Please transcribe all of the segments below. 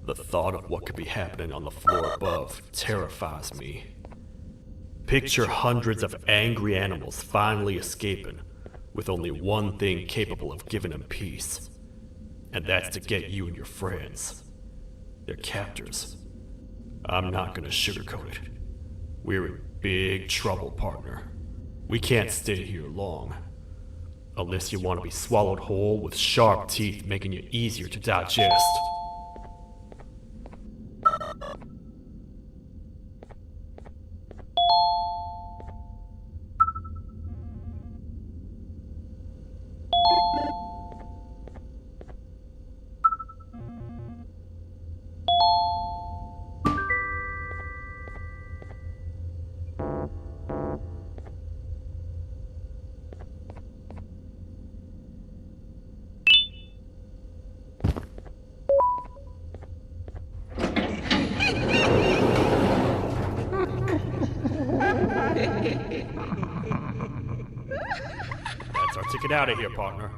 The thought of what could be happening on the floor above terrifies me. Picture hundreds of angry animals finally escaping, with only one thing capable of giving them peace. And that's to get you and your friends. Their captors. I'm not gonna sugarcoat it. We're in big trouble, partner. We can't stay here long. Unless you want to be swallowed whole with sharp teeth making you easier to digest. That's our ticket out of here, partner.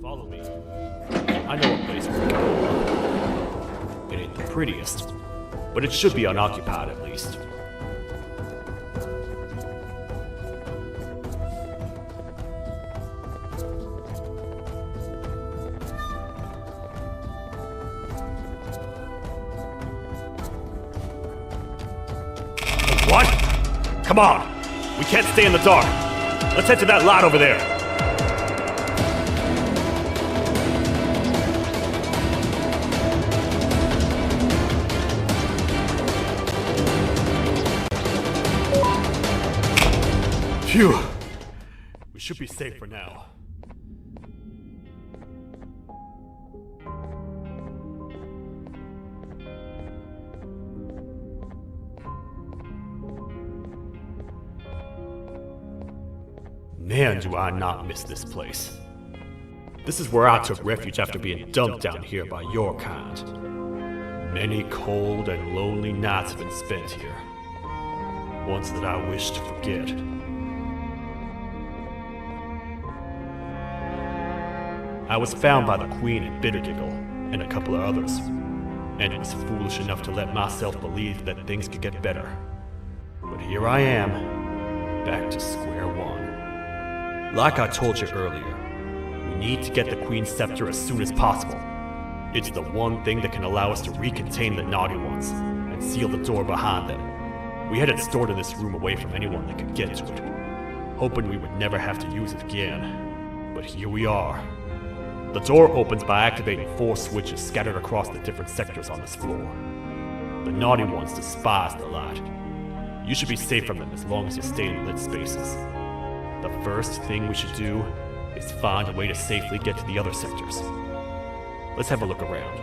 Follow me. I know a place where we can go. It ain't the prettiest, but it should be unoccupied at least. What? Come on! We can't stay in the dark! Let's head to that lot over there! Phew! We should be safe for now. Man, do I not miss this place. This is where I took refuge after being dumped down here by your kind. Many cold and lonely nights have been spent here. Ones that I wish to forget. I was found by the Queen and Bittergiggle, and a couple of others, and was foolish enough to let myself believe that things could get better. But here I am, back to square one. Like I told you earlier, we need to get the Queen's scepter as soon as possible. It's the one thing that can allow us to recontain the naughty ones, and seal the door behind them. We had it stored in this room away from anyone that could get to it, hoping we would never have to use it again. But here we are. The door opens by activating 4 switches scattered across the different sectors on this floor. The naughty ones despise the light. You should be safe from them as long as you stay in lit spaces. The first thing we should do is find a way to safely get to the other sectors. Let's have a look around.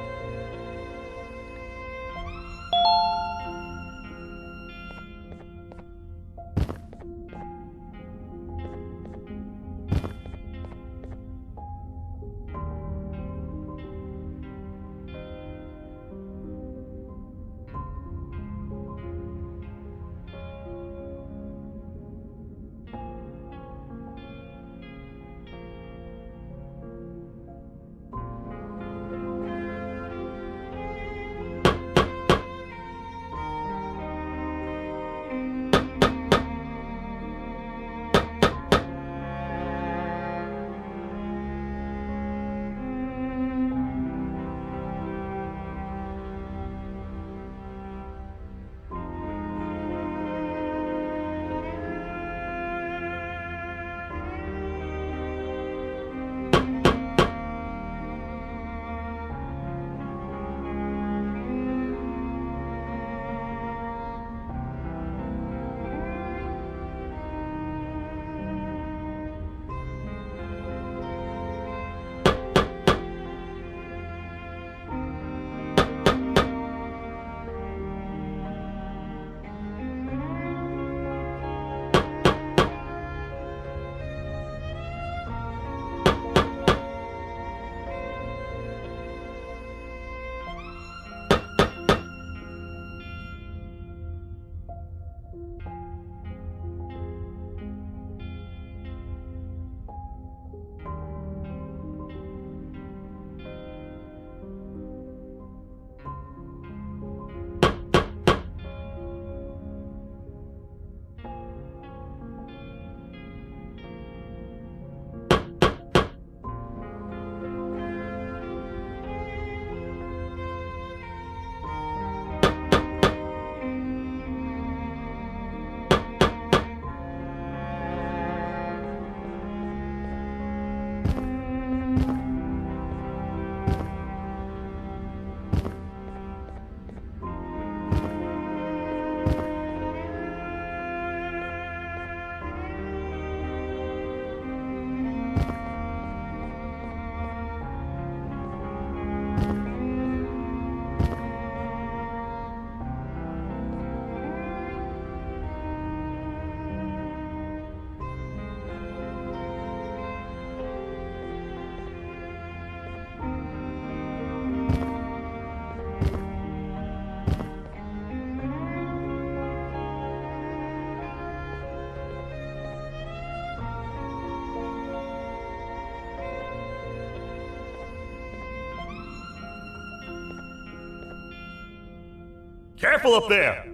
Careful up there!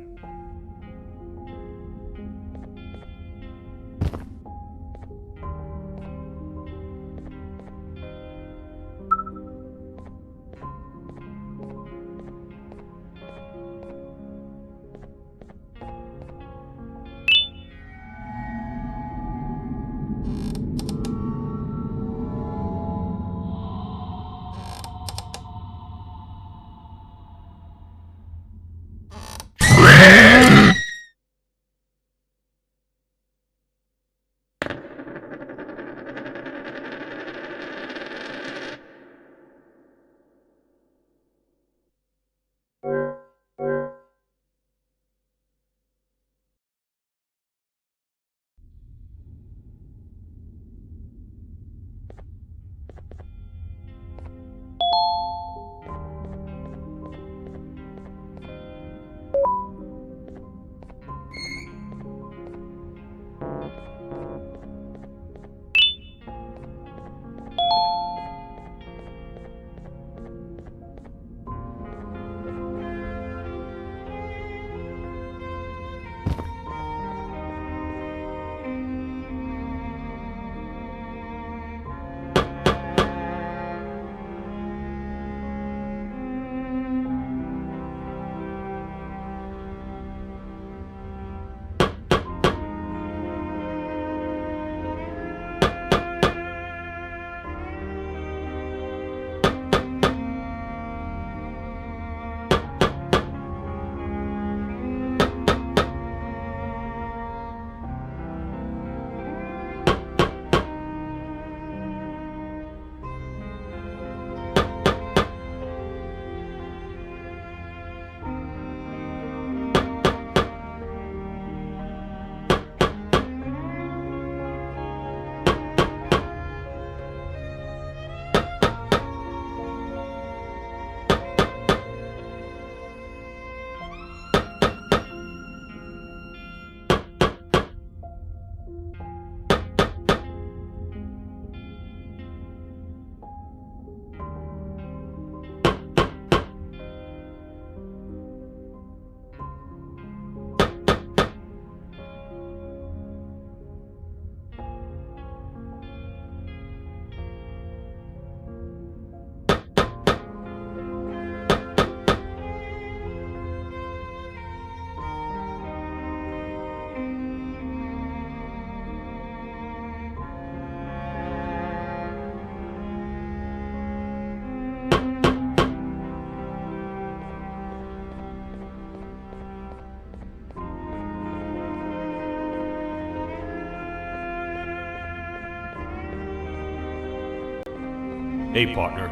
Hey, partner.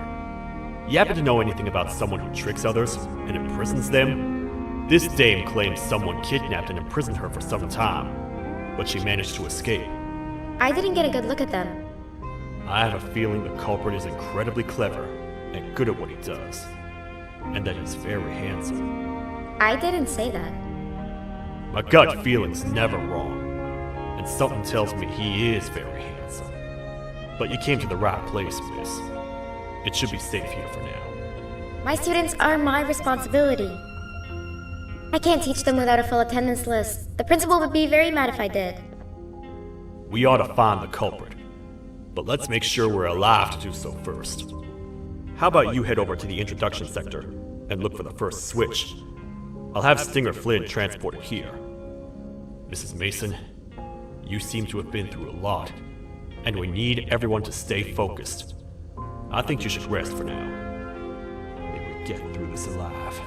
You happen to know anything about someone who tricks others and imprisons them? This dame claims someone kidnapped and imprisoned her for some time, but she managed to escape. I didn't get a good look at them. I have a feeling the culprit is incredibly clever and good at what he does, and that he's very handsome. I didn't say that. My gut feeling's never wrong, and something tells me he is very handsome. But you came to the right place, miss. It should be safe here for now. My students are my responsibility. I can't teach them without a full attendance list. The principal would be very mad if I did. We ought to find the culprit, but let's make sure we're alive to do so first. How about you head over to the introduction sector and look for the first switch? I'll have Stinger Flynn transported here. Mrs. Mason, you seem to have been through a lot, and we need everyone to stay focused. I think you should rest for now. May we get through this alive.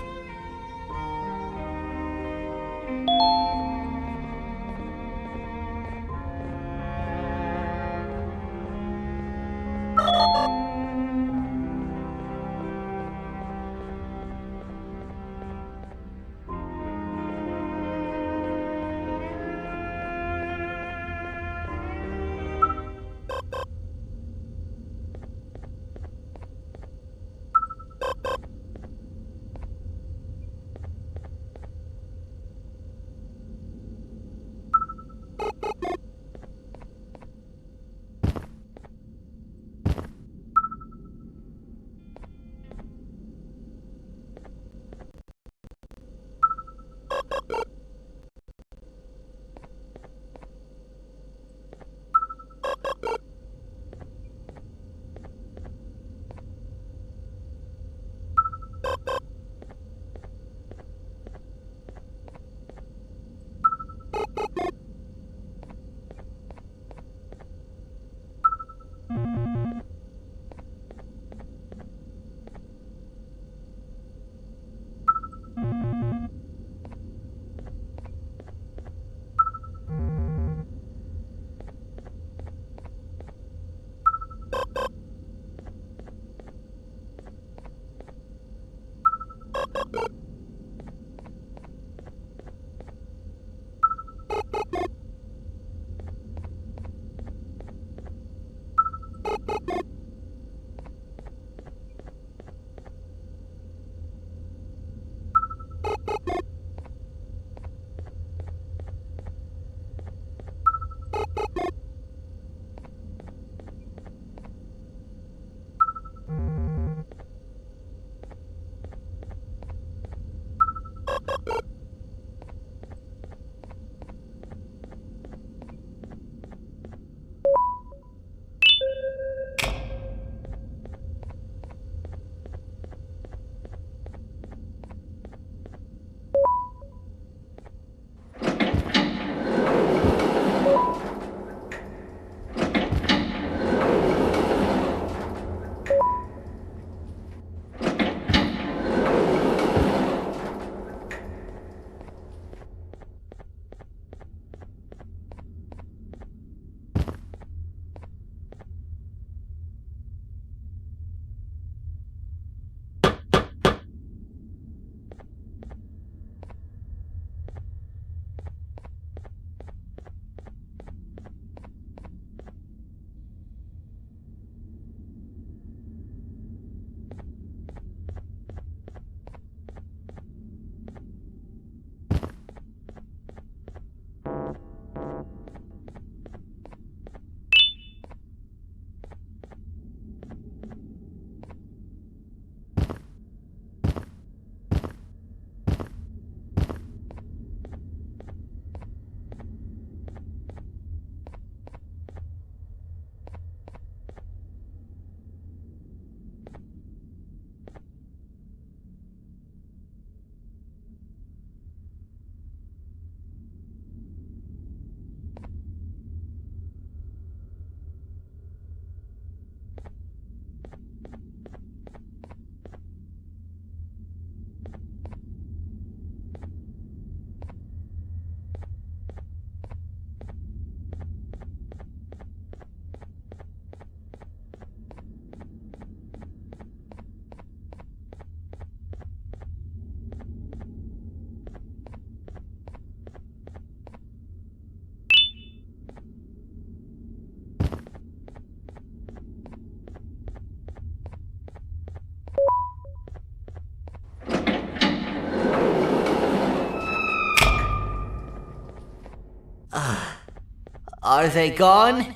Are they gone?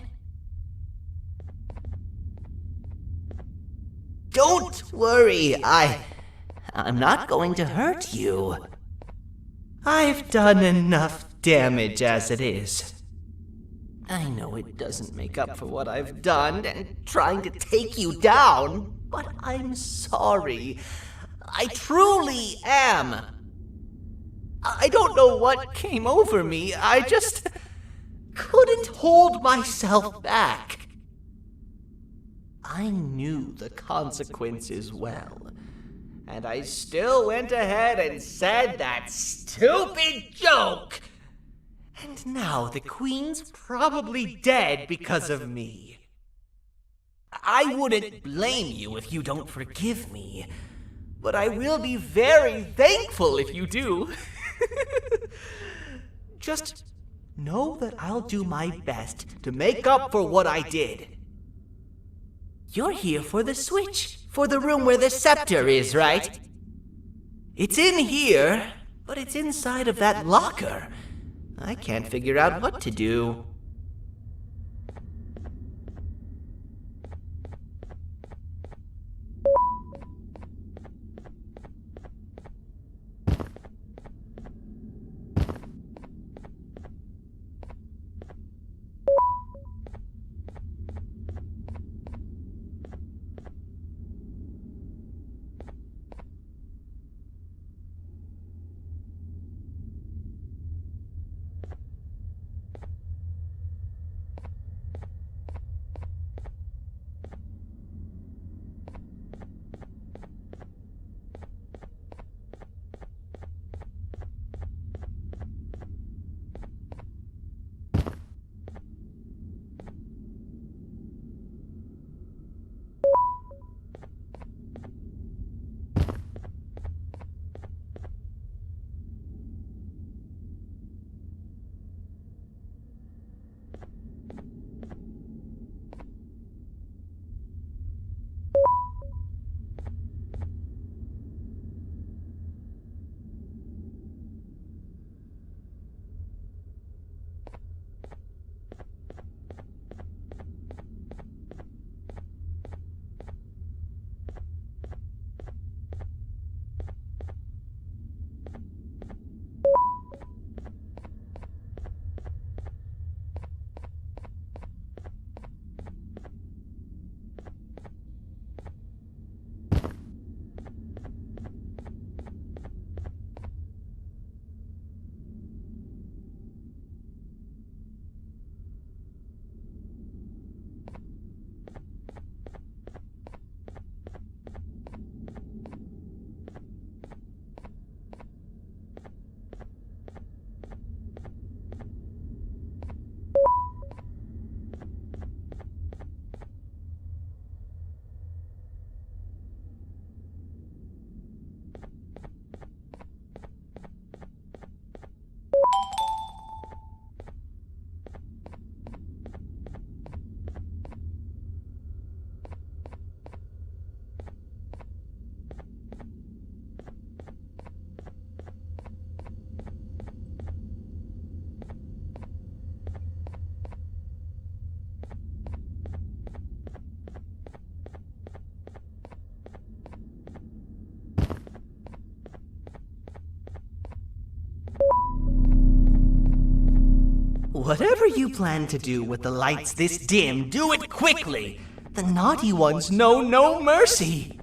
Don't worry, I'm not going to hurt you. I've done enough damage as it is. I know it doesn't make up for what I've done and trying to take you down, but I'm sorry. I truly am. I don't know what came over me. I just couldn't hold myself back. I knew the consequences well, and I still went ahead and said that stupid joke. And now the Queen's probably dead because of me. I wouldn't blame you if you don't forgive me, but I will be very thankful if you do. Just know that I'll do my best to make up for what I did. You're here for the switch, for the room where the scepter is, right? It's in here, but it's inside of that locker. I can't figure out what to do. Whatever you plan to do with the lights this dim, do it quickly! The naughty ones know no mercy!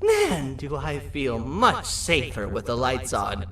Man, do I feel much safer with the lights on.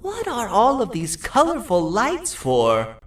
What are all of these colorful lights for?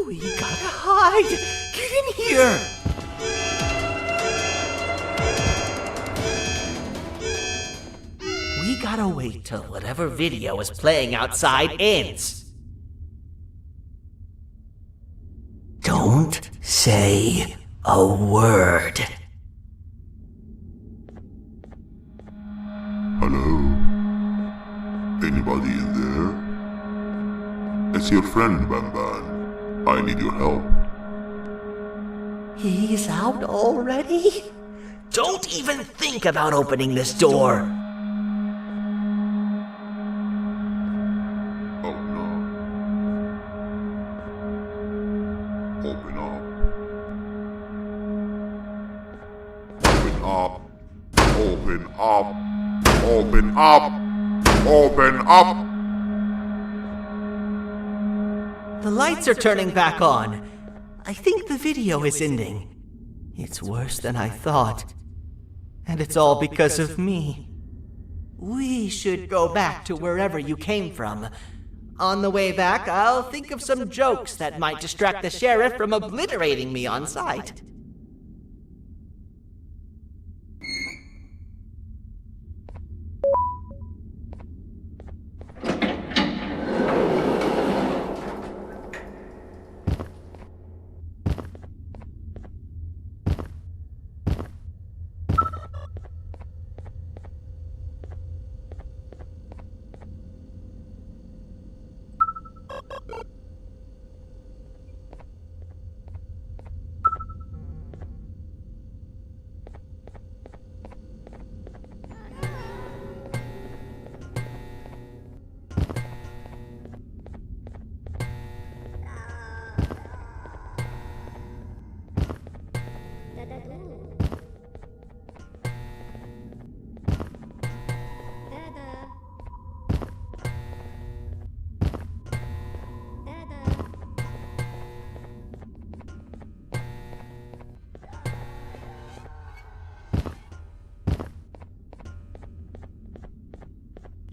We gotta hide! Get in here! We gotta wait till whatever video is playing outside ends. Don't say a word. Hello? Anybody in there? It's your friend, Banban. I need your help. He's out already? Don't even think about opening this door. Oh no. Open up. Open up. Open up. Open up. Open up. The lights are turning back on. I think the video is ending. It's worse than I thought. And it's all because of me. We should go back to wherever you came from. On the way back, I'll think of some jokes that might distract the sheriff from obliterating me on sight.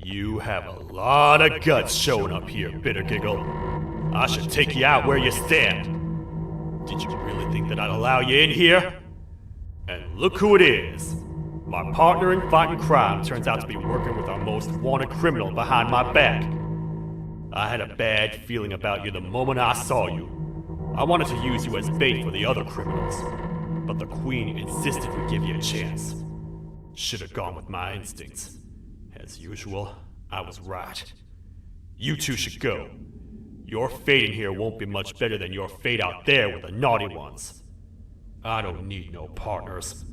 You have a lot of guts showing up here, Bitter Giggle. I should take you out where you stand. Did you really think that I'd allow you in here? And look who it is. My partner in fighting crime turns out to be working with our most wanted criminal behind my back. I had a bad feeling about you the moment I saw you. I wanted to use you as bait for the other criminals, but the Queen insisted we give you a chance. Should have gone with my instincts. As usual, I was right. You two should go. Your fate in here won't be much better than your fate out there with the naughty ones. I don't need no partners.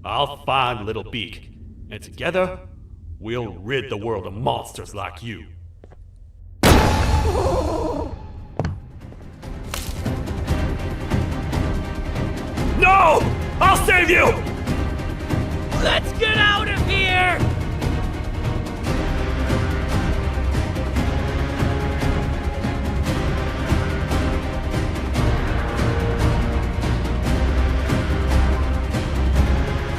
I'll find Little Beak, and together, we'll rid the world of monsters like you. No! I'll save you! Let's get out of here!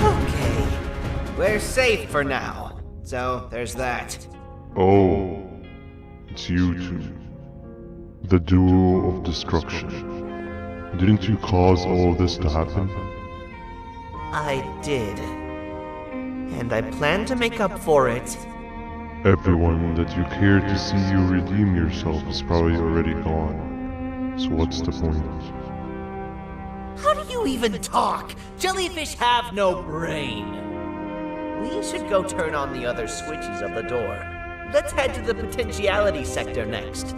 Okay, We're safe for now. So, there's that. Oh, it's you two. The duo of destruction. Didn't you cause all this to happen? I did. And I plan to make up for it. Everyone that you cared to see you redeem yourself is probably already gone. So what's the point? How do you even talk? Jellyfish have no brain. We should go turn on the other switches of the door. Let's head to the potentiality sector next.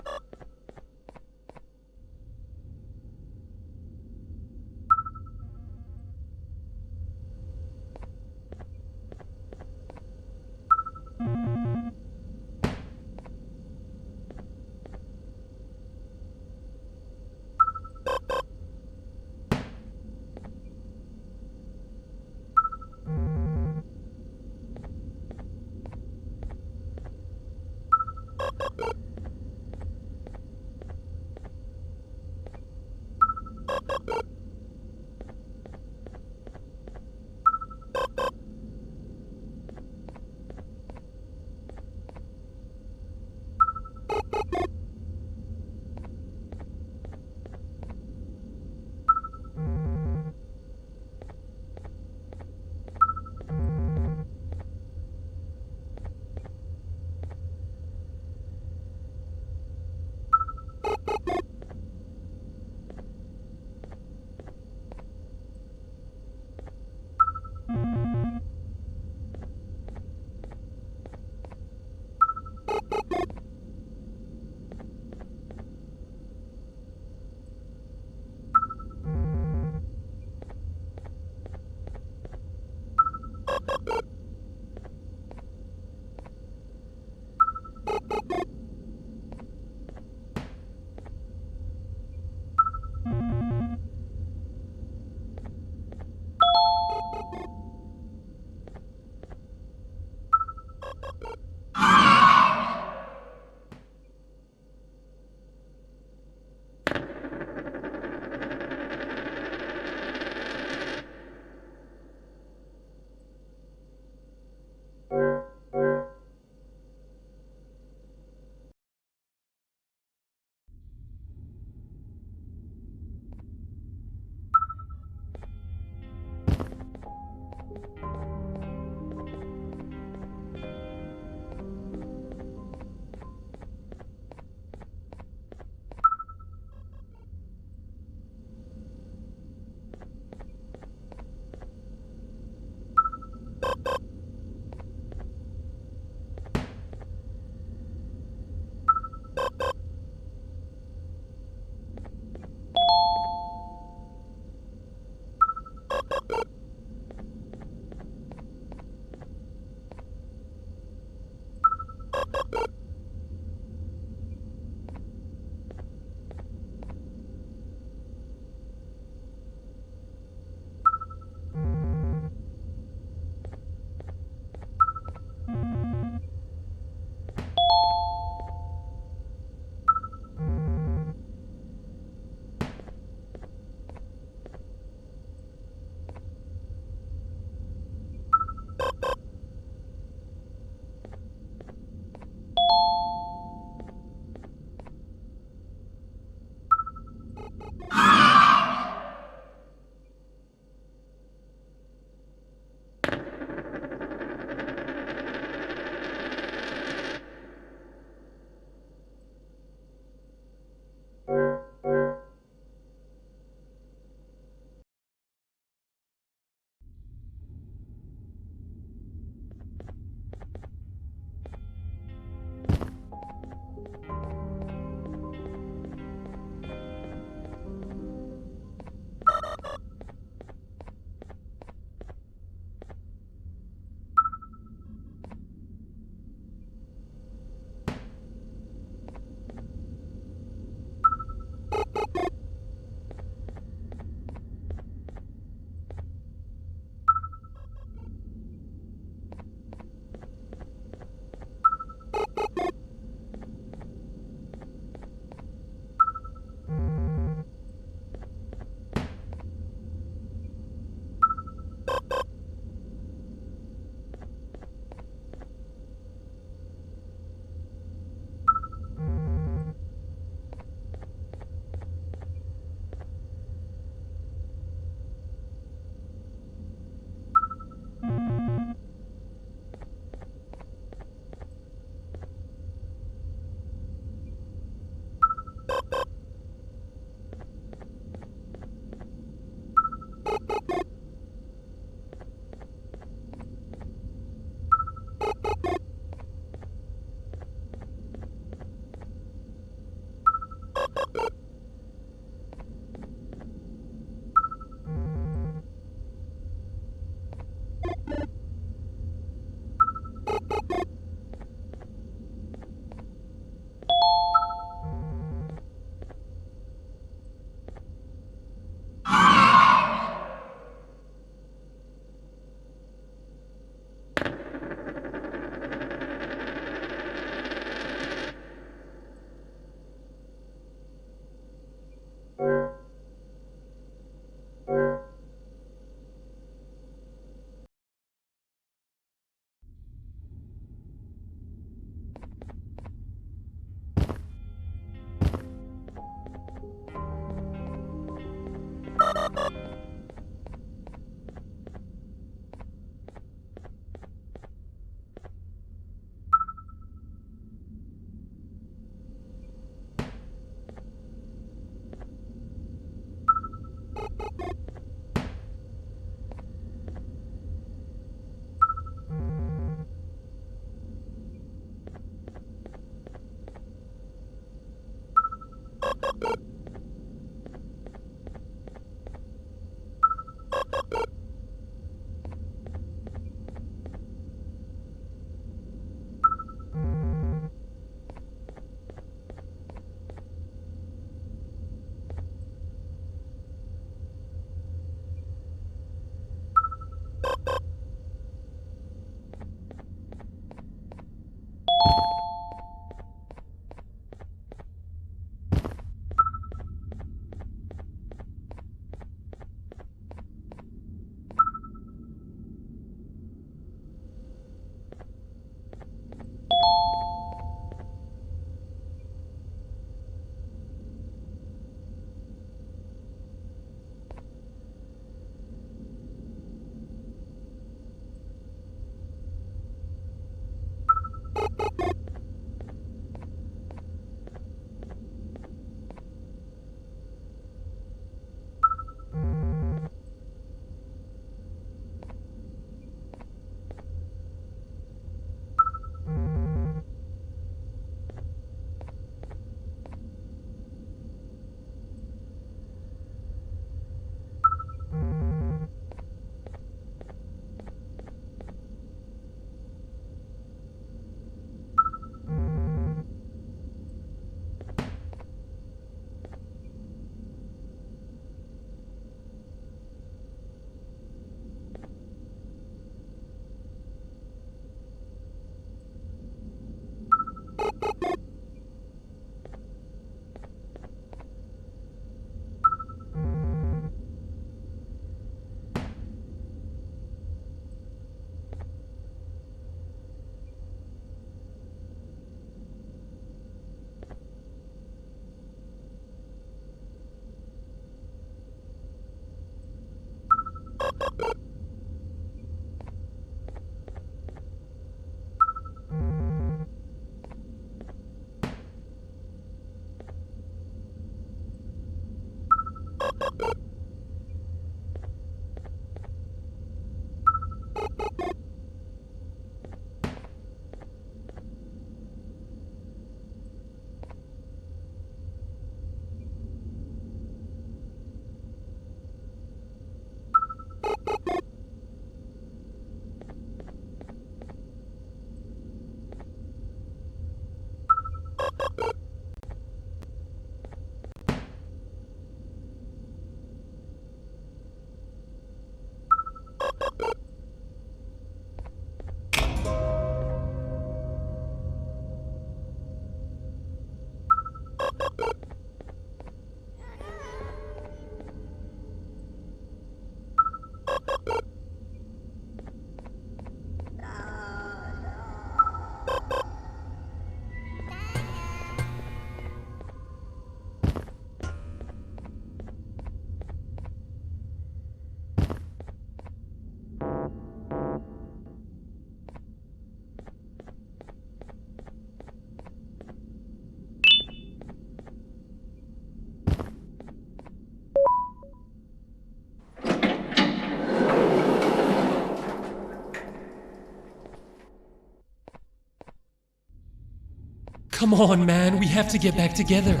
Come on, man, we have to get back together.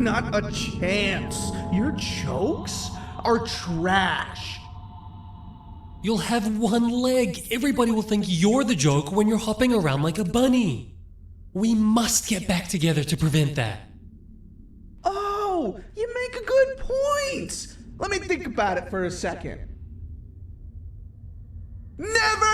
Not a chance. Your jokes are trash. You'll have one leg. Everybody will think you're the joke when you're hopping around like a bunny. We must get back together to prevent that. Oh, you make a good point. Let me think about it for a second. Never!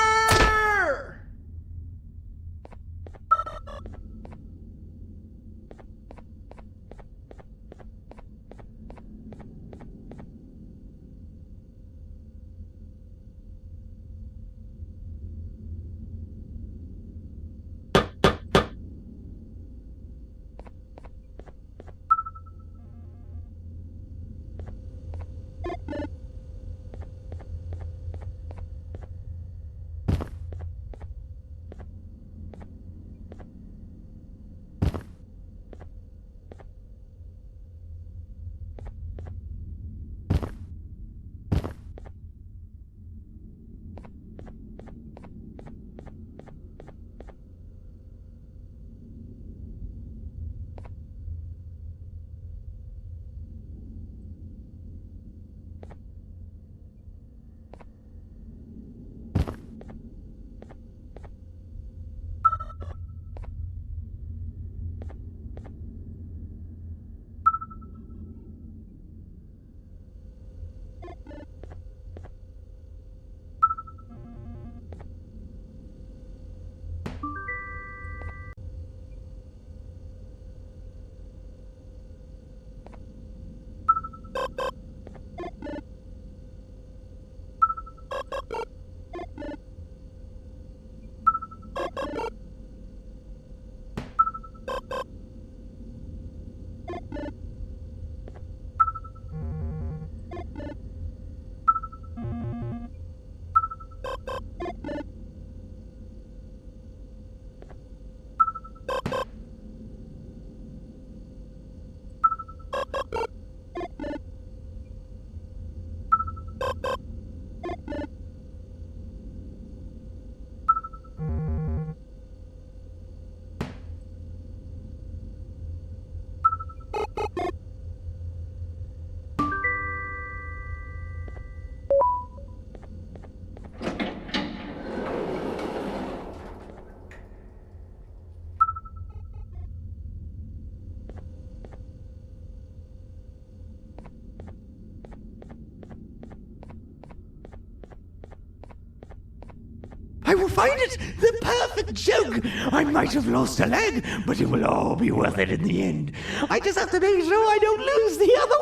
I will find it! The perfect joke! I might have lost a leg, but it will all be worth it in the end. I just have to make sure I don't lose the other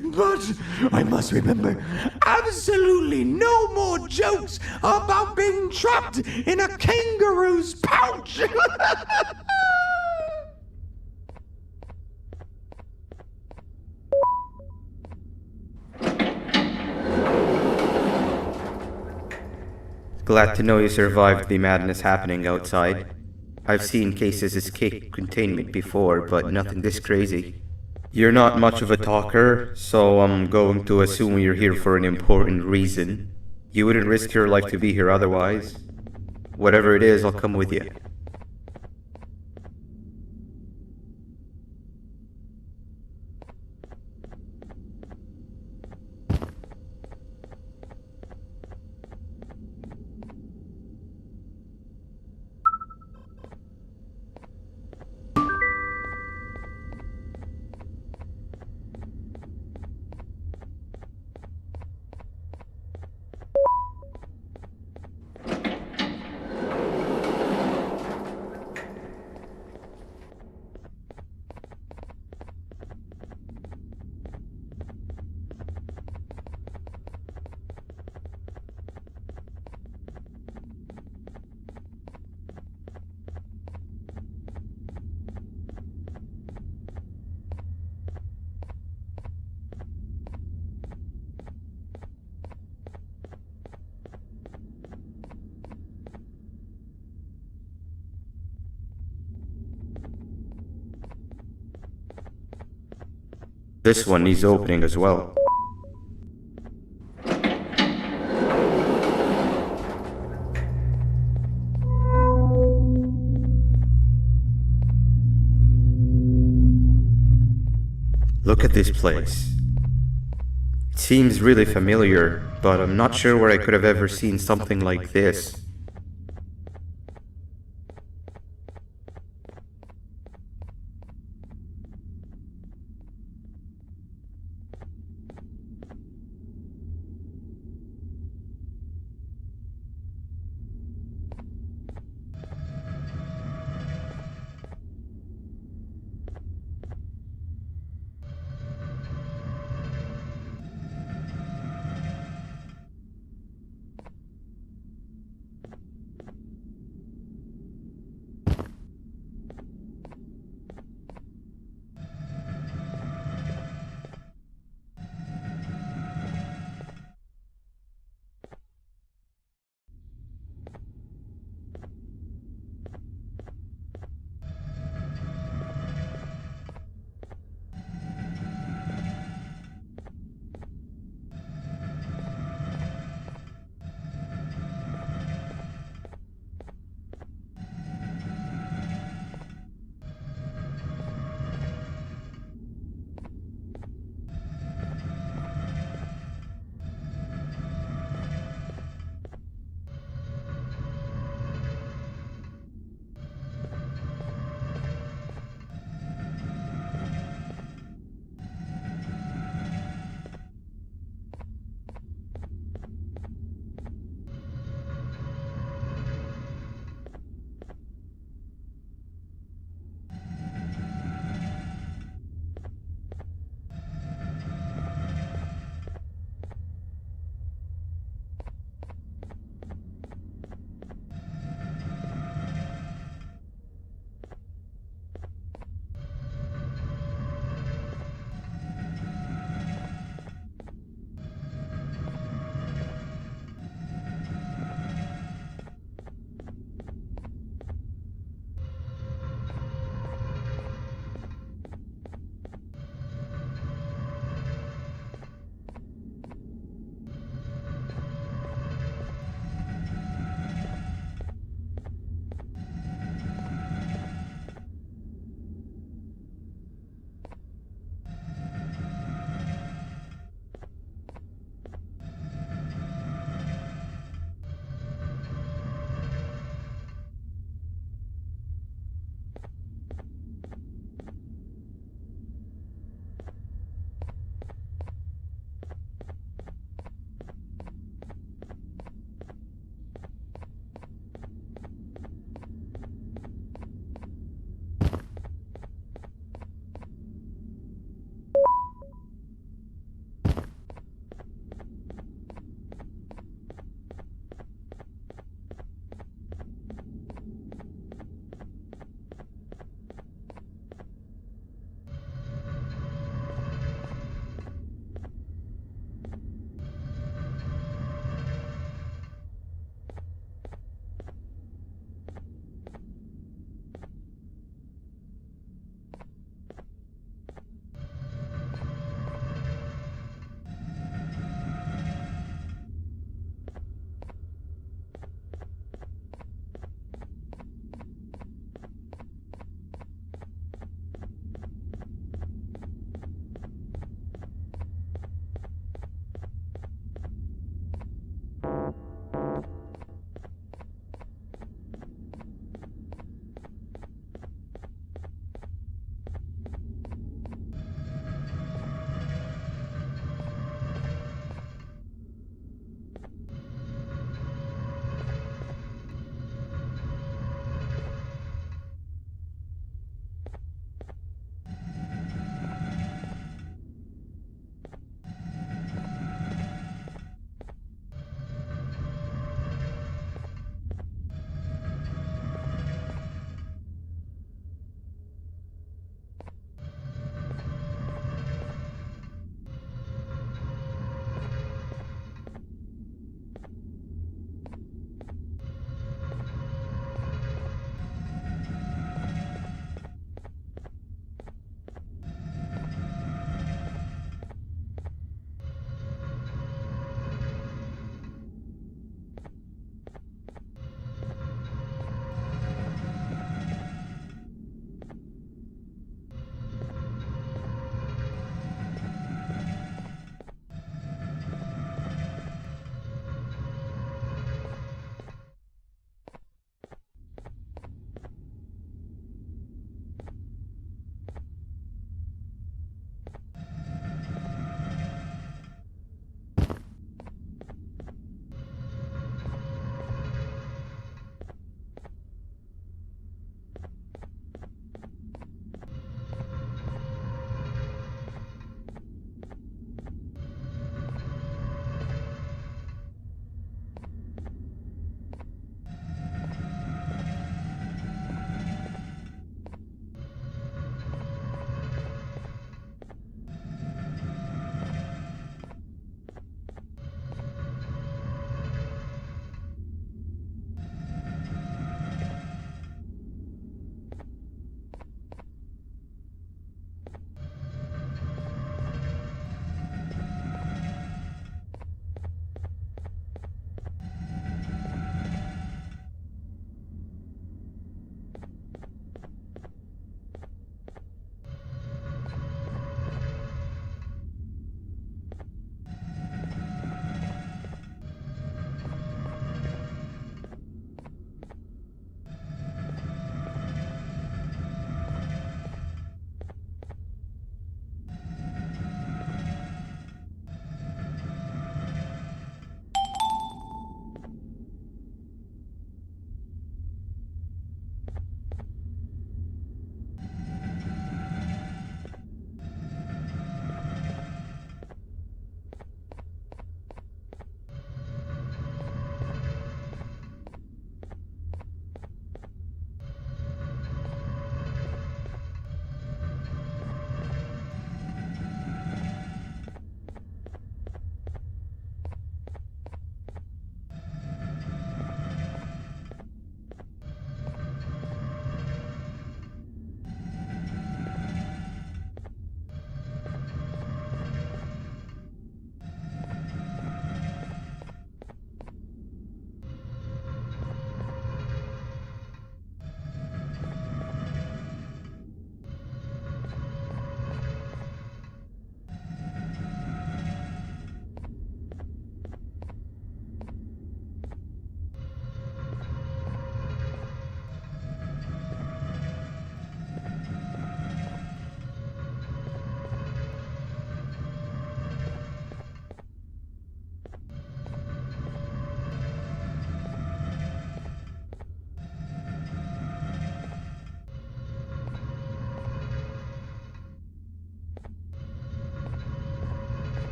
one! But I must remember, absolutely no more jokes about being trapped in a kangaroo's pouch! Glad to know you survived the madness happening outside. I've seen cases escape containment before, but nothing this crazy. You're not much of a talker, so I'm going to assume you're here for an important reason. You wouldn't risk your life to be here otherwise. Whatever it is, I'll come with you. This one needs opening as well. Look at this place. It seems really familiar, but I'm not sure where I could have ever seen something like this.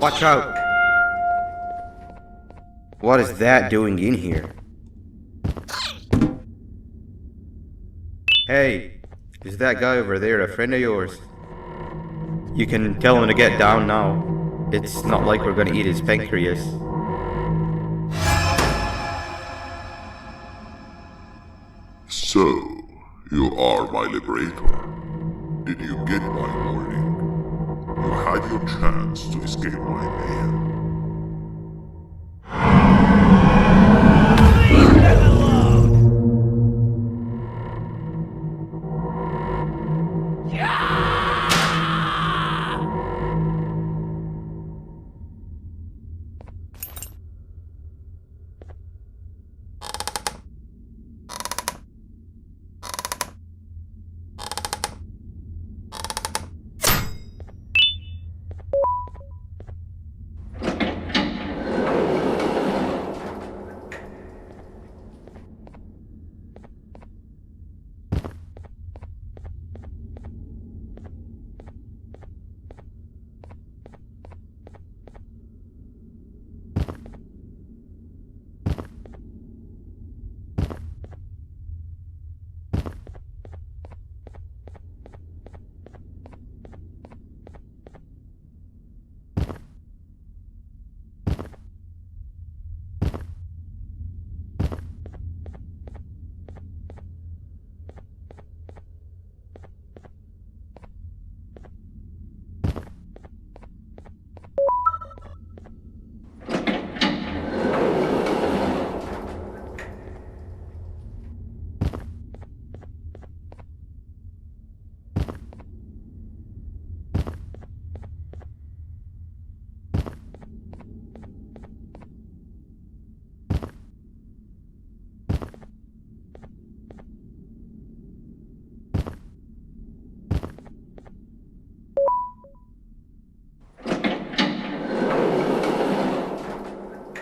Watch out! What is that doing in here? Hey, is that guy over there a friend of yours? You can tell him to get down now. It's not like we're gonna eat his pancreas. So, you are my liberator. Did you get my warning? You had your chance to escape my mayhem.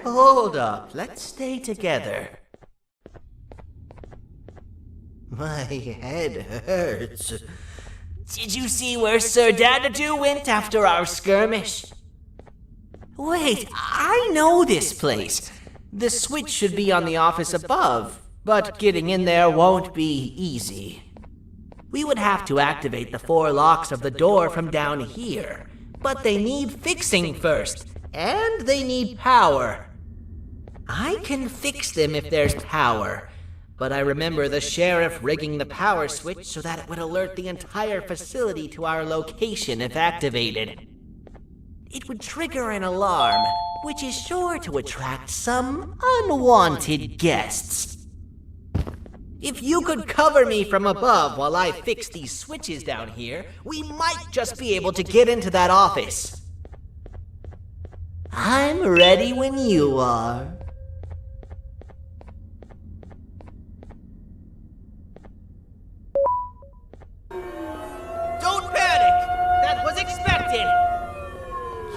Hold up, let's stay together. My head hurts. Did you see where Sir Dadadoo went after our skirmish? Wait, I know this place. The switch should be on the office above, but getting in there won't be easy. We would have to activate the 4 locks of the door from down here, but they need fixing first, and they need power. I can fix them if there's power, but I remember the sheriff rigging the power switch so that it would alert the entire facility to our location if activated. It would trigger an alarm, which is sure to attract some unwanted guests. If you could cover me from above while I fix these switches down here, we might just be able to get into that office. I'm ready when you are. Don't panic! That was expected!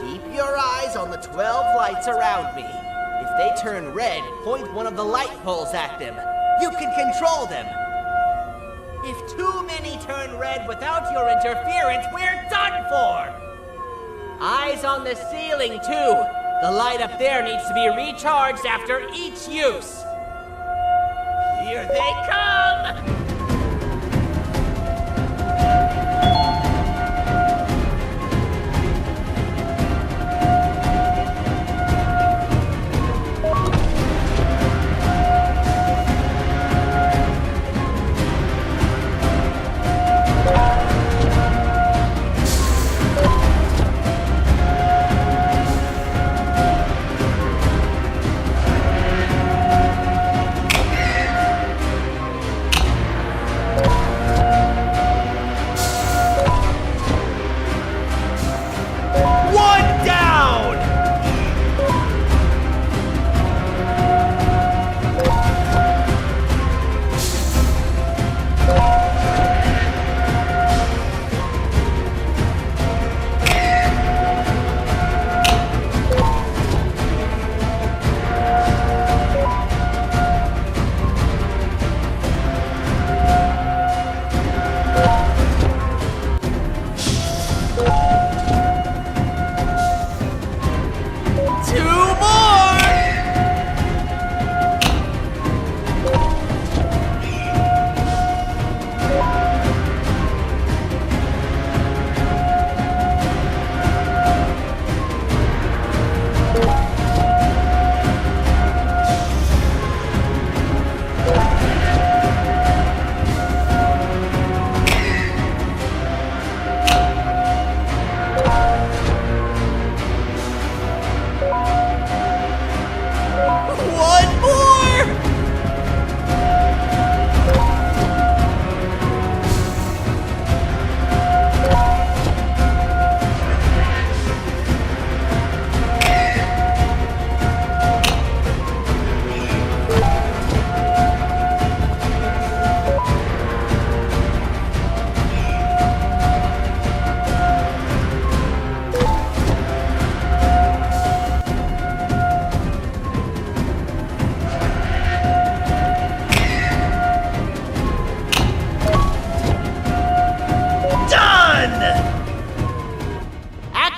Keep your eyes on the 12 lights around me. If they turn red, point one of the light poles at them. You can control them. If too many turn red without your interference, we're done for! Eyes on the ceiling, too. The light up there needs to be recharged after each use. Here they come!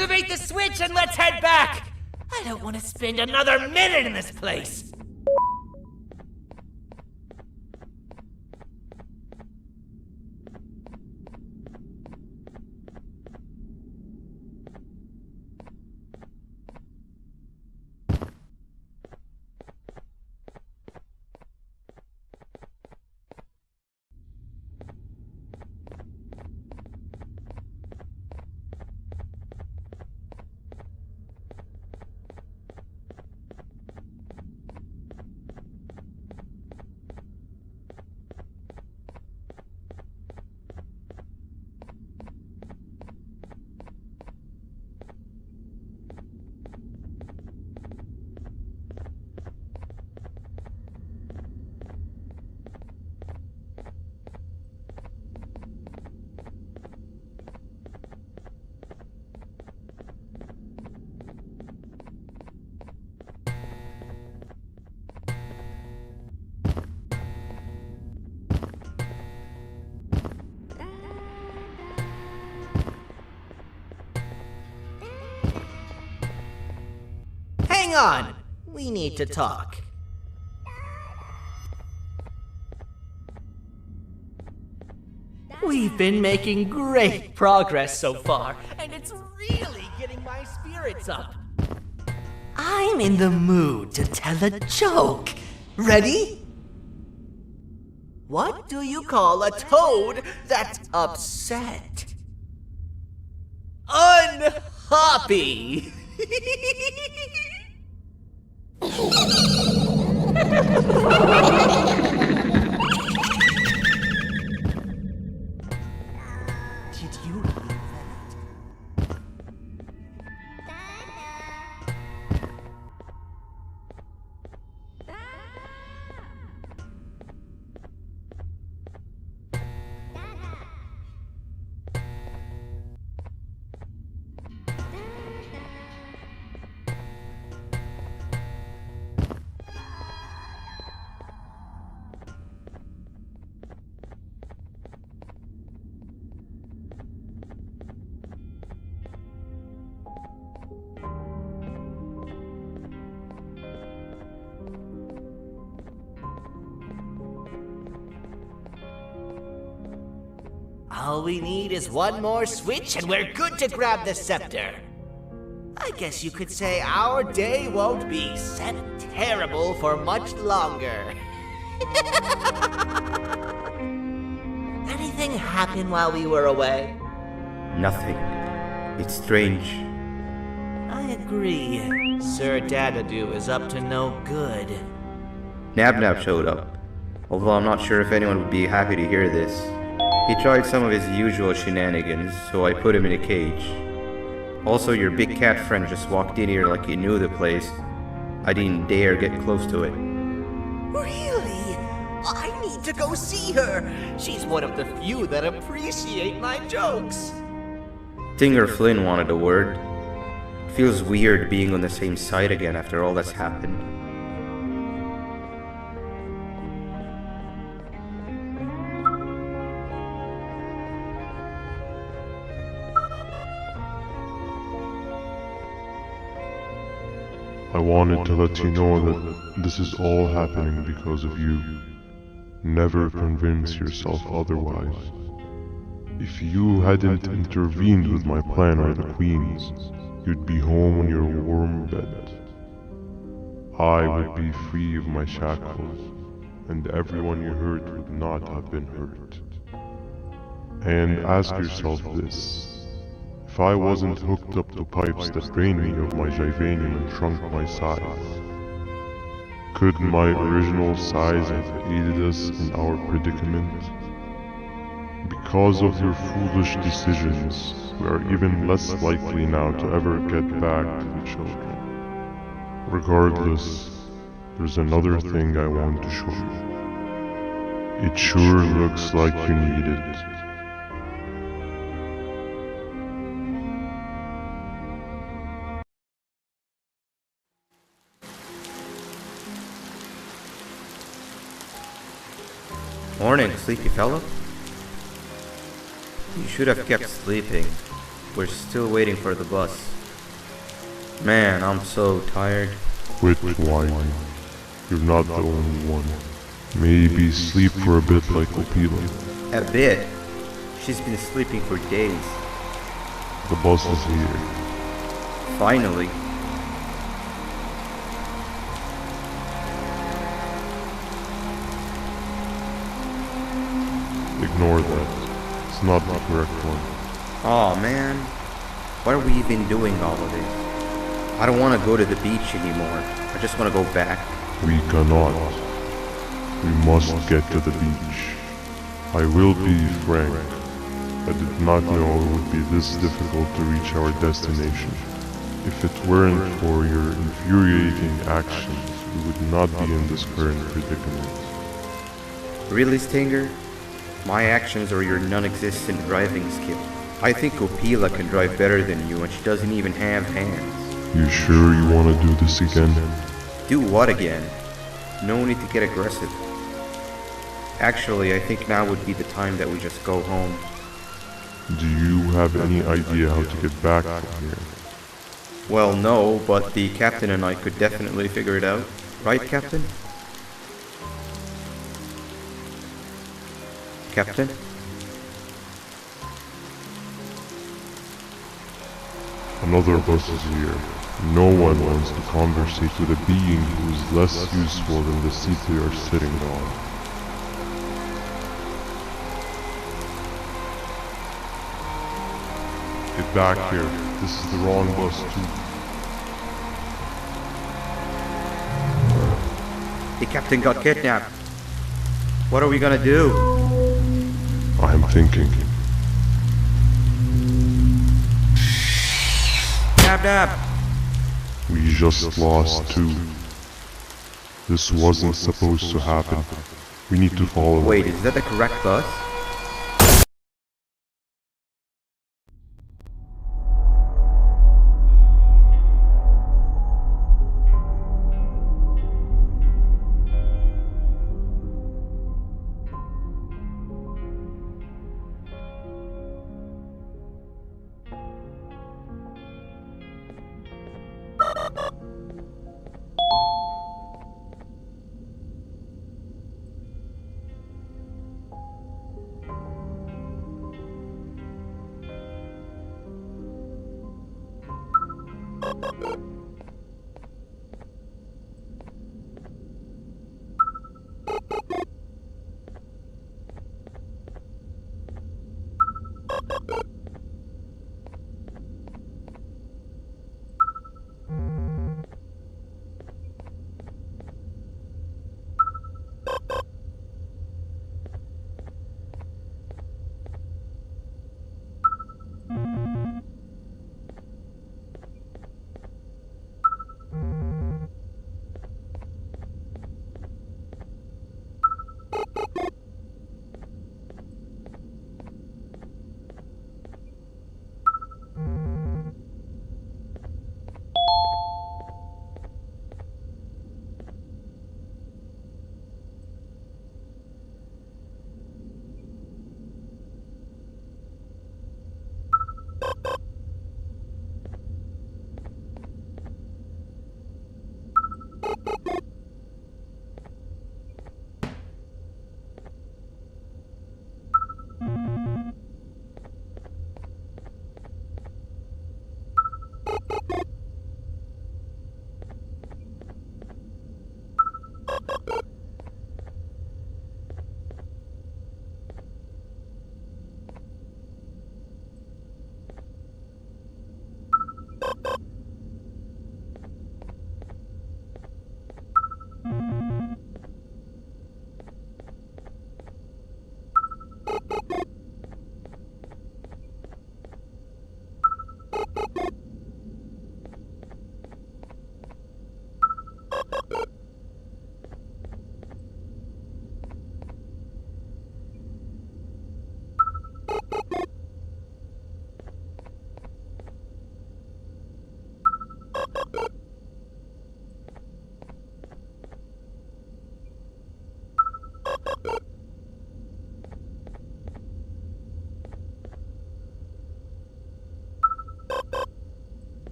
Activate the switch and let's head back! I don't want to spend another minute in this place! Hang on! We need to talk. We've been making great progress so far, and it's really getting my spirits up. I'm in the mood to tell a joke. Ready? What do you call a toad that's upset? Unhappy! Did you hear that? All we need is one more switch and we're good to grab the scepter. I guess you could say our day won't be terrible for much longer. Anything happen while we were away? Nothing. It's strange. I agree. Sir Dadadoo is up to no good. Nab showed up, although I'm not sure if anyone would be happy to hear this. He tried some of his usual shenanigans, so I put him in a cage. Also, your big cat friend just walked in here like he knew the place. I didn't dare get close to it. Really? I need to go see her. She's one of the few that appreciate my jokes. Stinger Flynn wanted a word. Feels weird being on the same side again after all that's happened. I wanted to let you know that this is all happening because of you. Never convince yourself otherwise. If you hadn't intervened with my plan or the Queen's, you'd be home in your warm bed. I would be free of my shackles, and everyone you hurt would not have been hurt. And ask yourself this. If I wasn't hooked up to pipes that drained me of my Jivanium and shrunk my size, could my original size have aided us in our predicament? Because of your foolish decisions, we are even less likely now to ever get back to the children. Regardless, there's another thing I want to show you. It sure looks like you need it. Morning, sleepy fellow. You should have kept sleeping. We're still waiting for the bus. Man, I'm so tired. Quit whining. You're not the only one. Maybe sleep for a bit like Opila. A bit. She's been sleeping for days. The bus is here. Finally. Ignore that. It's not the correct one. Aw, man. Why are we even doing all of this? I don't want to go to the beach anymore. I just want to go back. We cannot. We must get to the beach. I will be frank. I did not know it would be this difficult to reach our destination. If it weren't for your infuriating actions, we would not be in this current predicament. Really, Stinger? My actions are your non-existent driving skill. I think Opila can drive better than you and she doesn't even have hands. You sure you want to do this again? Do what again? No need to get aggressive. Actually, I think now would be the time that we just go home. Do you have any idea how to get back from here? Well, no, but the captain and I could definitely figure it out. Right, Captain? Captain? Another bus is here. No one wants to conversate with a being who is less useful than the seat they are sitting on. Get back here. This is the wrong bus too. The captain got kidnapped. What are we gonna do? I'm thinking. Dab dab! We just lost two. This wasn't supposed to happen. We need to follow. Wait, is that the correct bus?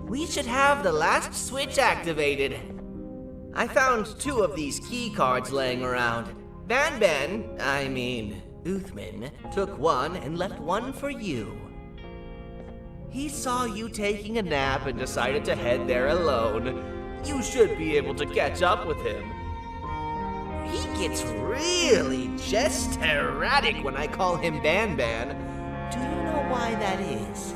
We should have the last switch activated. I found 2 of these key cards laying around. Uthman, took one and left one for you. He saw you taking a nap and decided to head there alone. You should be able to catch up with him. He gets really just erratic when I call him Banban. Do you know why that is?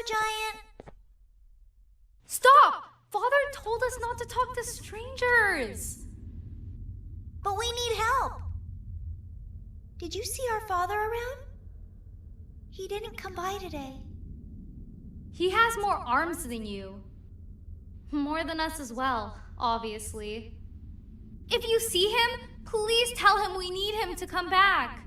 Giant. Stop! Father told us not to talk to strangers. But we need help. Did you see our father around? He didn't come by today. He has more arms than you. More than us as well, obviously. If you see him, please tell him we need him to come back.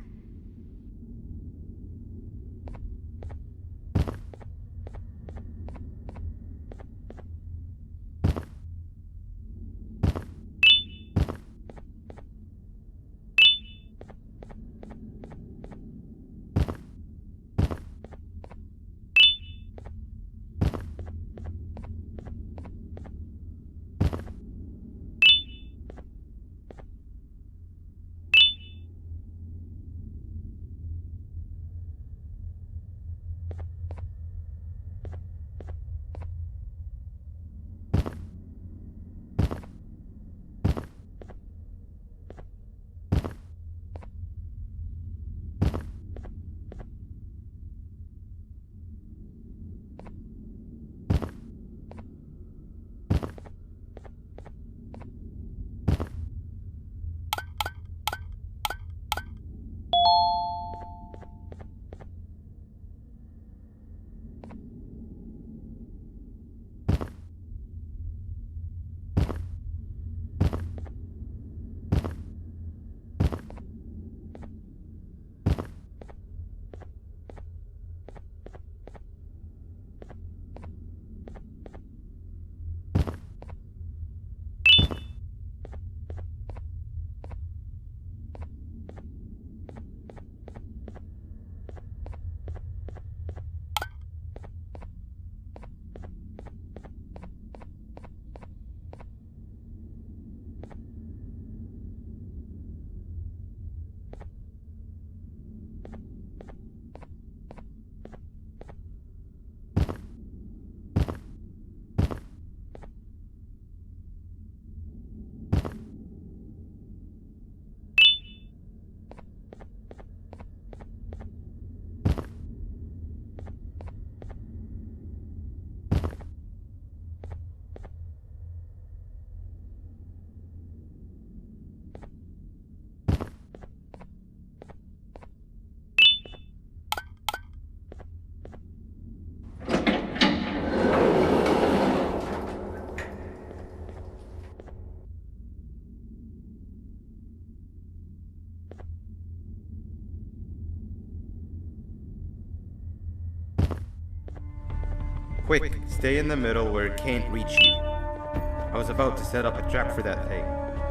Quick, stay in the middle where it can't reach you. I was about to set up a trap for that thing,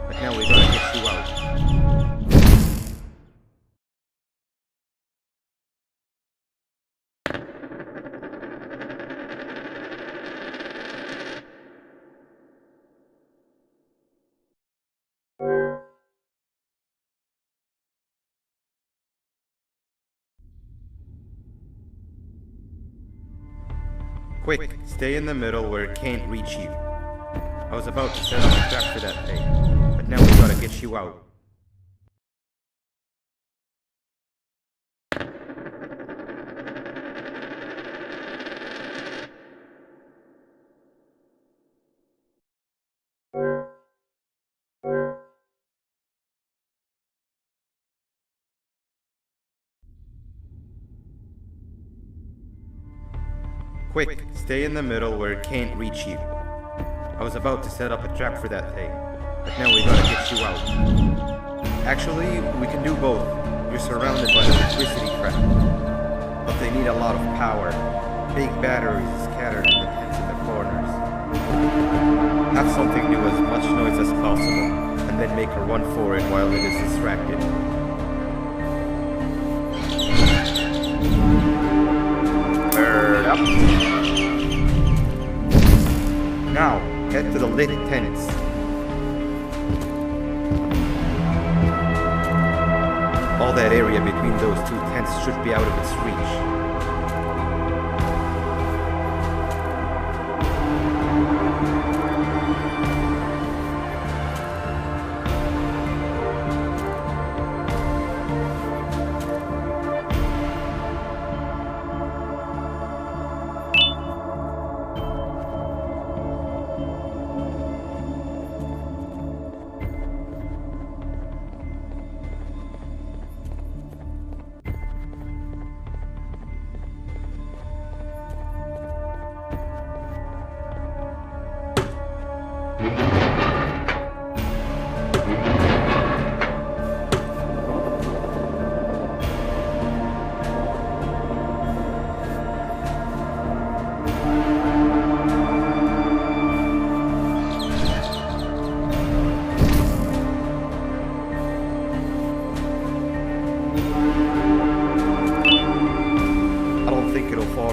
but now we gotta get you out. Quick, stay in the middle where it can't reach you. I was about to set up a trap for that thing, but now we gotta get you out. Quick, stay in the middle where it can't reach you. I was about to set up a trap for that thing, but now we gotta get you out. Actually, we can do both. You're surrounded by electricity trap, but they need a lot of power. Big batteries scattered in the pits in the corners. Have something do as much noise as possible, and then make a run for it while it is distracted. Bird up. Now, head to the lit tents. All that area between those two tents should be out of its reach.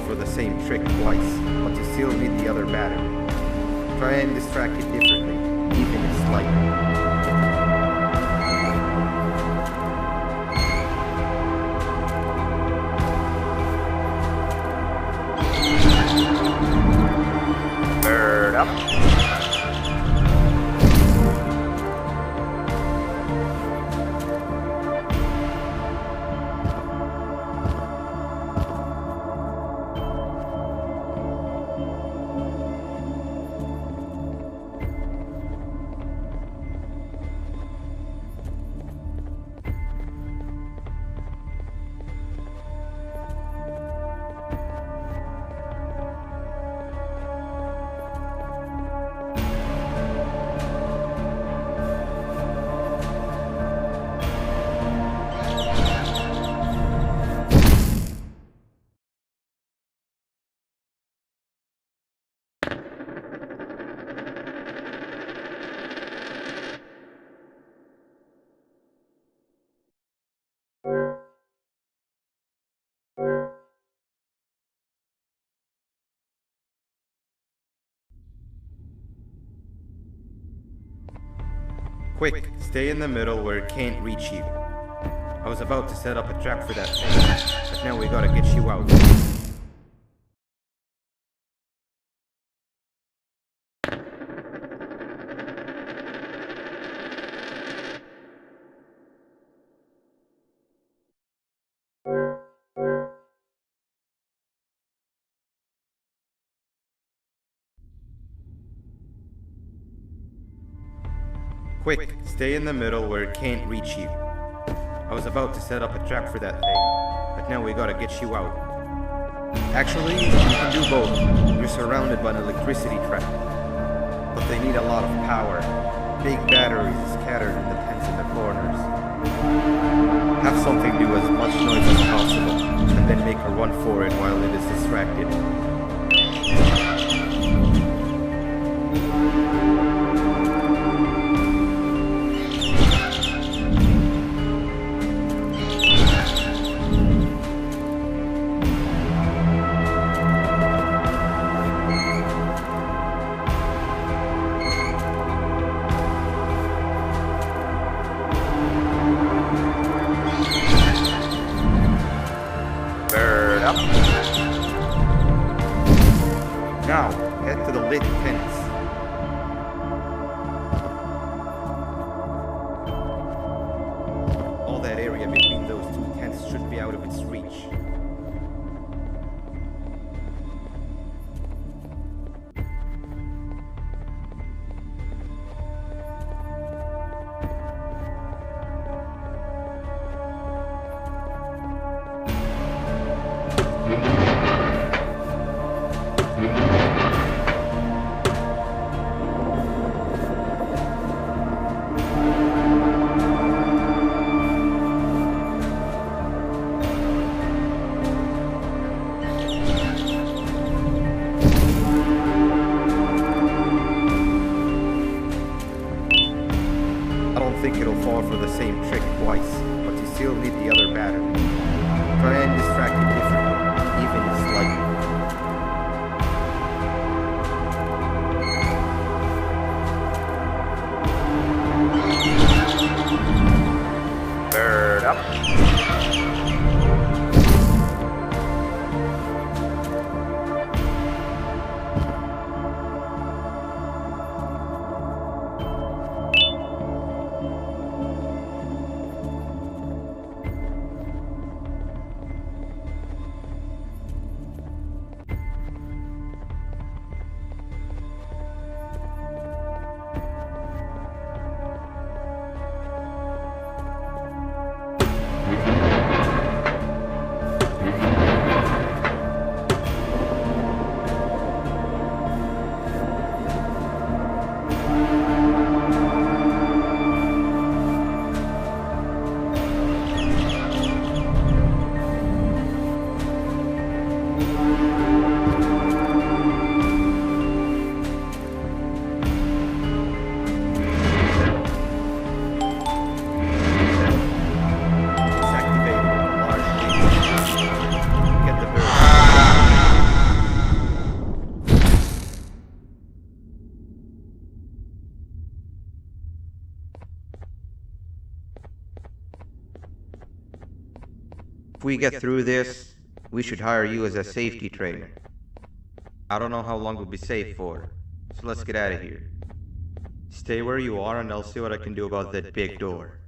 For the same trick twice, but you still need the other battery. Try and distract it differently, even if slightly. Bird up. Quick, stay in the middle where it can't reach you. I was about to set up a trap for that thing, but now we gotta get you out. Quick, stay in the middle where it can't reach you. I was about to set up a trap for that thing, but now we gotta get you out. Actually, you can do both. You're surrounded by an electricity trap, but they need a lot of power. Big batteries scattered in the pens in the corners. Have something do as much noise as possible, and then make a run for it while it is distracted. Now, head to the lit tents. All that area between those two tents should be out of its reach. I don't think it'll fall for the same trick twice, but you still need the other battery. Try and distract it differently, even if slightly. Bird up. If we get through this, we should hire you as a safety trainer. I don't know how long we'll be safe for, so let's get out of here. Stay where you are and I'll see what I can do about that big door.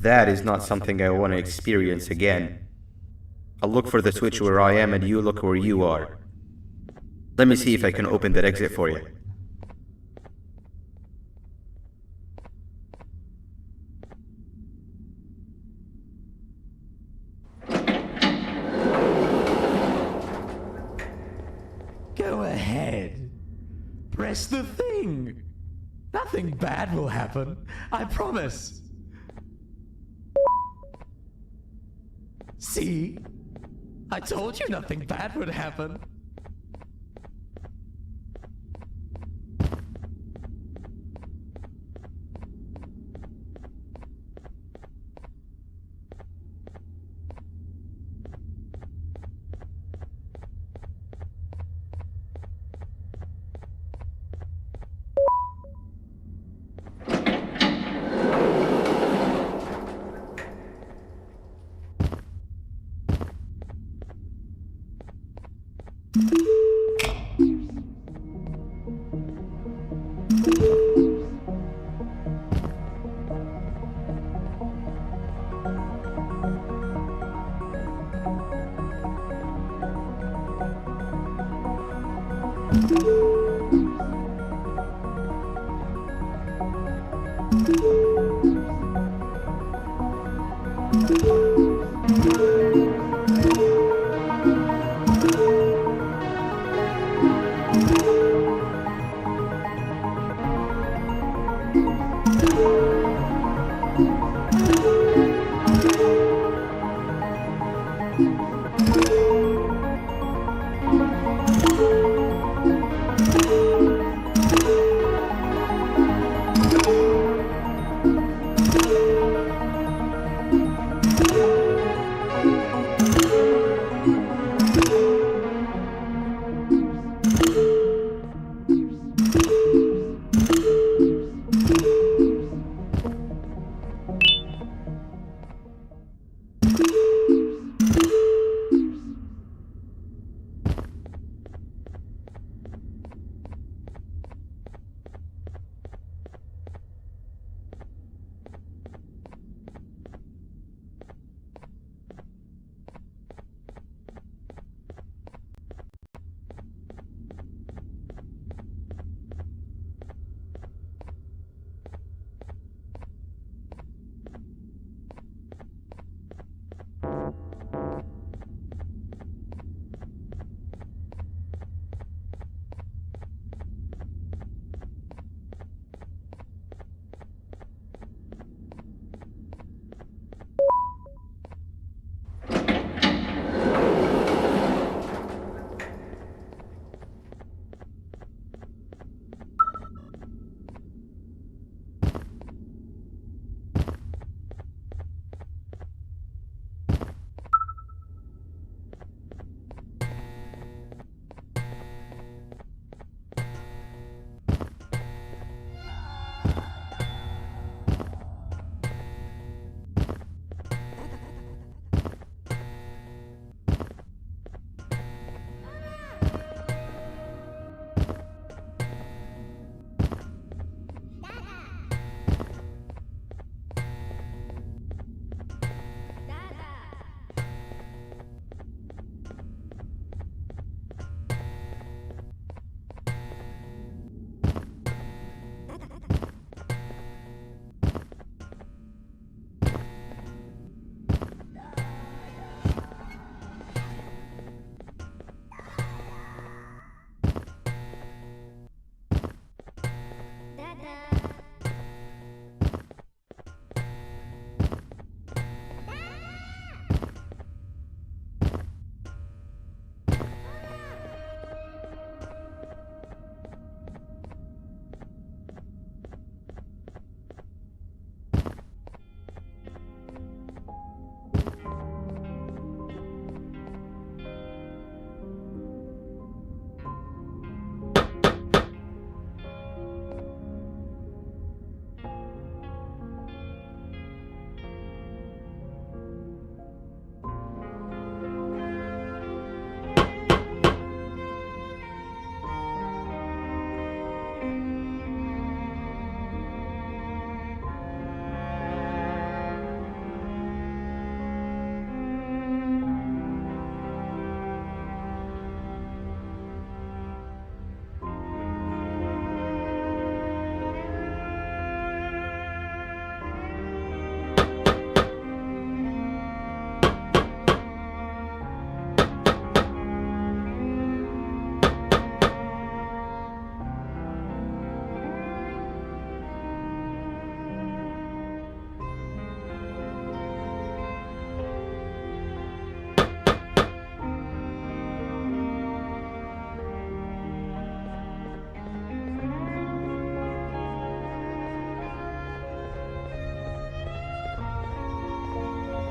That is not something I want to experience again. I'll look for the switch where I am and you look where you are. Let me see if I can open that exit for you. Go ahead. Press the thing. Nothing bad will happen. I promise. See? I told you nothing bad would happen.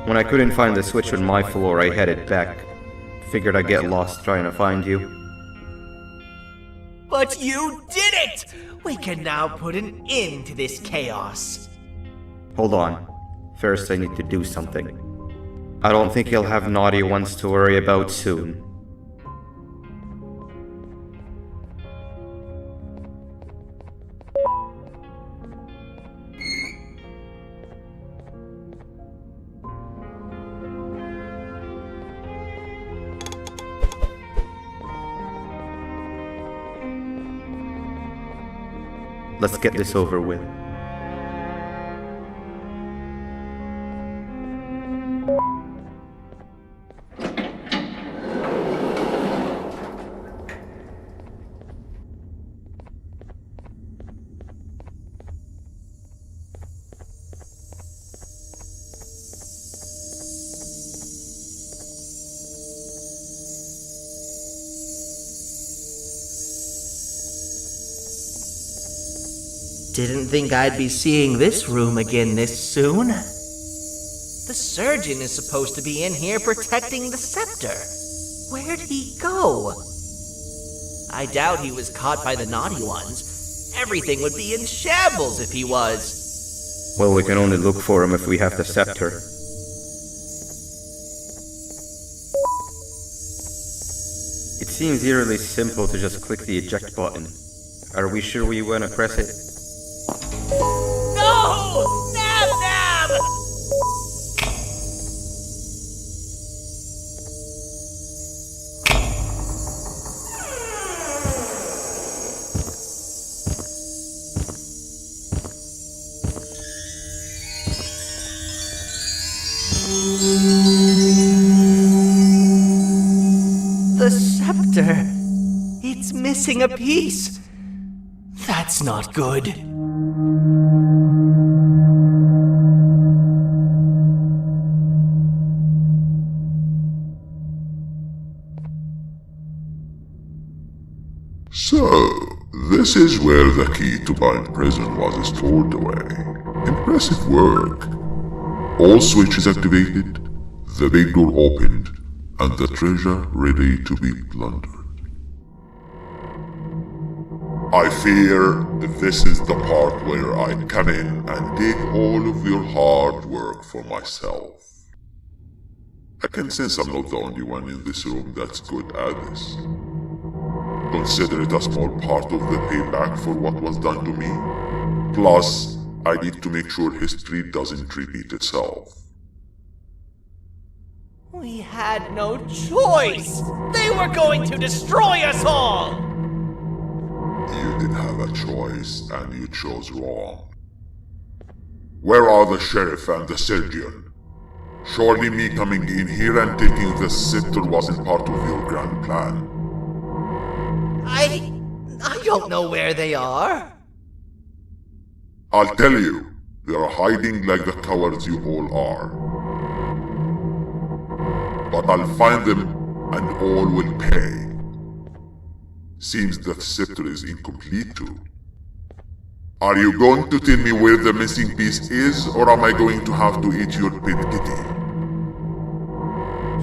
When I couldn't find the switch on my floor, I headed back. Figured I'd get lost trying to find you. But you did it! We can now put an end to this chaos. Hold on. First I need to do something. I don't think you'll have naughty ones to worry about soon. Let's get this over with. Didn't think I'd be seeing this room again this soon. The surgeon is supposed to be in here protecting the scepter. Where'd he go? I doubt he was caught by the naughty ones. Everything would be in shambles if he was. Well, we can only look for him if we have the scepter. It seems eerily simple to just click the eject button. Are we sure we want to press it? No! Nab Nab! The scepter. It's missing a piece. That's not good. So, this is where the key to Bind Prison was stored away. Impressive work. All switches activated, the big door opened, and the treasure ready to be plundered. I fear this is the part where I come in and take all of your hard work for myself. I can sense I'm not the only one in this room that's good at this. Consider it a small part of the payback for what was done to me. Plus, I need to make sure history doesn't repeat itself. We had no choice! They were going to destroy us all! You did have a choice, and you chose wrong. Where are the sheriff and the surgeon? Surely me coming in here and taking the scepter wasn't part of your grand plan. I don't know where they are. I'll tell you, they are hiding like the cowards you all are. But I'll find them, and all will pay. Seems that scepter is incomplete too. Are you going to tell me where the missing piece is, or am I going to have to eat your pet kitty?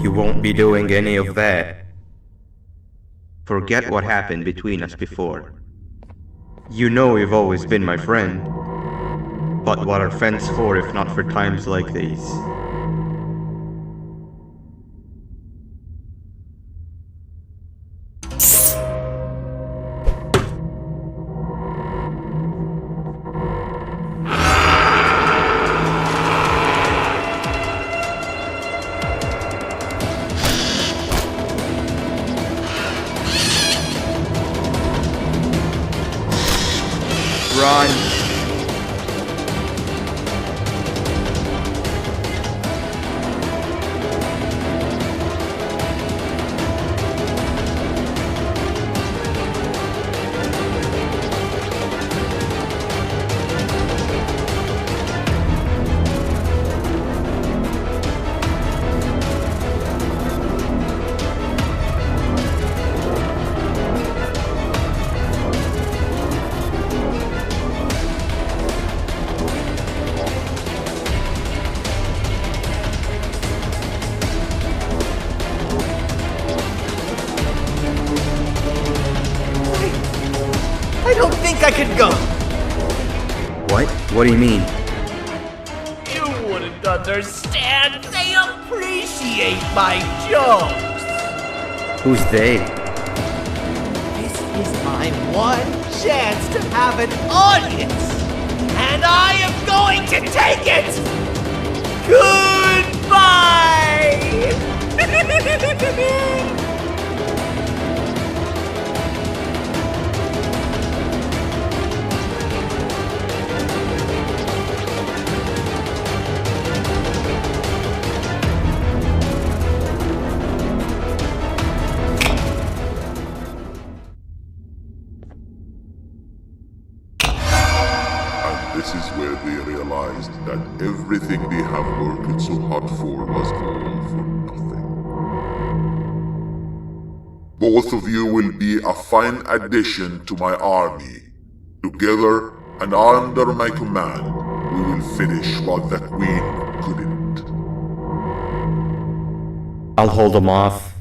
You won't be doing any of that. Forget what happened between us before. You know you've always been my friend. But what are friends for if not for times like these? Run! can go! What? What do you mean? You wouldn't understand. They appreciate my jokes. Who's they? This is my one chance to have an audience, and I am going to take it! Goodbye! This is where they realized that everything they have worked so hard for was all for nothing. Both of you will be a fine addition to my army. Together and under my command, we will finish what the Queen couldn't. I'll hold them off.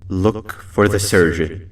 Look for the surgeon.